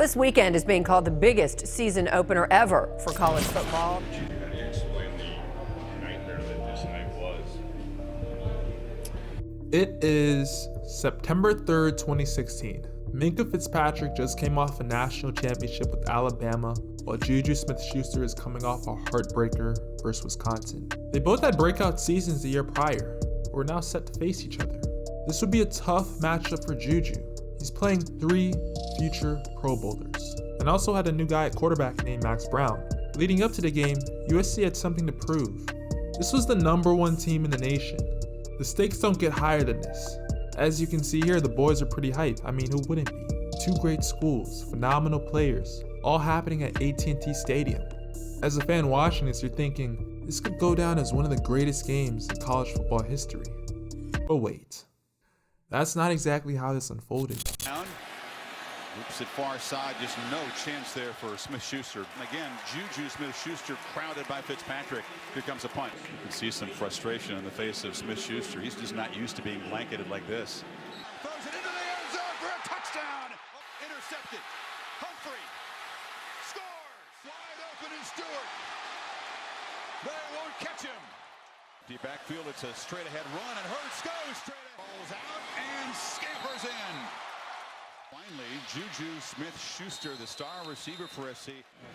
this weekend is being called the biggest season opener ever for college football. How do you explain the nightmare that this night was? It is September 3rd, 2016. Minkah Fitzpatrick just came off a national championship with Alabama, while JuJu Smith-Schuster is coming off a heartbreaker versus Wisconsin. They both had breakout seasons the year prior, but were now set to face each other. This would be a tough matchup for JuJu. He's playing 3 future Pro Bowlers, and also had a new guy at quarterback named Max Brown. Leading up to the game, USC had something to prove. This was the #1 team in the nation. The stakes don't get higher than this. As you can see here, the boys are pretty hype. I mean, who wouldn't be? 2 great schools, phenomenal players, all happening at AT&T Stadium. As a fan watching this, you're thinking, this could go down as one of the greatest games in college football history. But wait, that's not exactly how this unfolded. Oops, at far side, just no chance there for Smith-Schuster. Again, JuJu Smith-Schuster crowded by Fitzpatrick. Here comes a punt. You can see some frustration in the face of Smith-Schuster. He's just not used to being blanketed like this. Throws it into the end zone for a touchdown. Intercepted. Humphrey scores. Wide open is Stewart. They won't catch him. Deep backfield, it's a straight ahead run, and Hurts goes straight ahead. Rolls out and scampers in. Finally, JuJu Smith-Schuster, the star receiver for SC.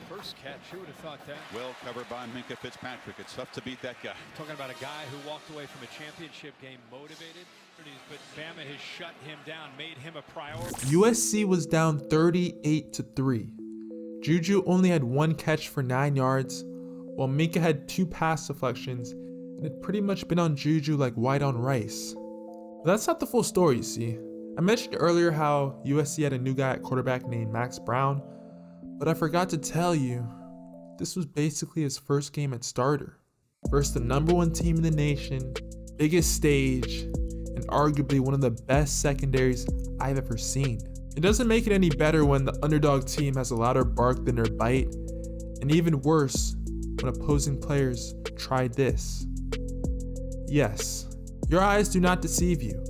First catch, who would have thought that? Well covered by Minkah Fitzpatrick. It's tough to beat that guy. Talking about a guy who walked away from a championship game motivated, but Bama has shut him down, made him a priority. USC was down 38-3. JuJu only had 1 catch for 9 yards, while Minkah had 2 pass deflections, and had pretty much been on JuJu like white on rice. But that's not the full story, you see. I mentioned earlier how USC had a new guy at quarterback named Max Brown, but I forgot to tell you, this was basically his first game at starter. Versus the #1 team in the nation, biggest stage, and arguably one of the best secondaries I've ever seen. It doesn't make it any better when the underdog team has a louder bark than their bite, and even worse when opposing players try this. Yes, your eyes do not deceive you.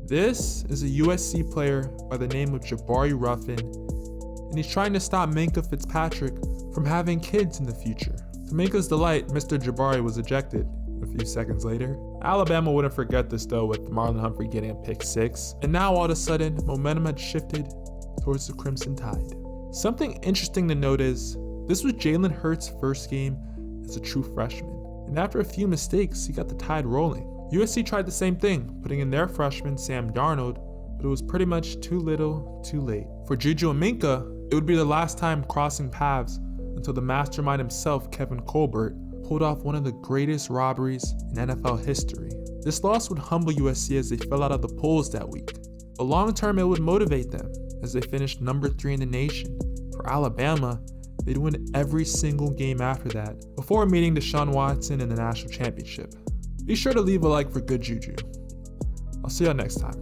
This is a USC player by the name of Jabari Ruffin, and he's trying to stop Minkah Fitzpatrick from having kids in the future. To Minkah's delight, Mr. Jabari was ejected a few seconds later. Alabama wouldn't forget this though, with Marlon Humphrey getting a pick 6, and now all of a sudden, momentum had shifted towards the Crimson Tide. Something interesting to note is, this was Jalen Hurts' first game as a true freshman, and after a few mistakes, he got the Tide rolling. USC tried the same thing, putting in their freshman Sam Darnold, but it was pretty much too little, too late. For JuJu and Minkah, it would be the last time crossing paths until the mastermind himself, Kevin Colbert, pulled off one of the greatest robberies in NFL history. This loss would humble USC as they fell out of the polls that week, but long term it would motivate them as they finished #3 in the nation. For Alabama, they'd win every single game after that, before meeting Deshaun Watson in the national championship. Be sure to leave a like for good JuJu. I'll see y'all next time.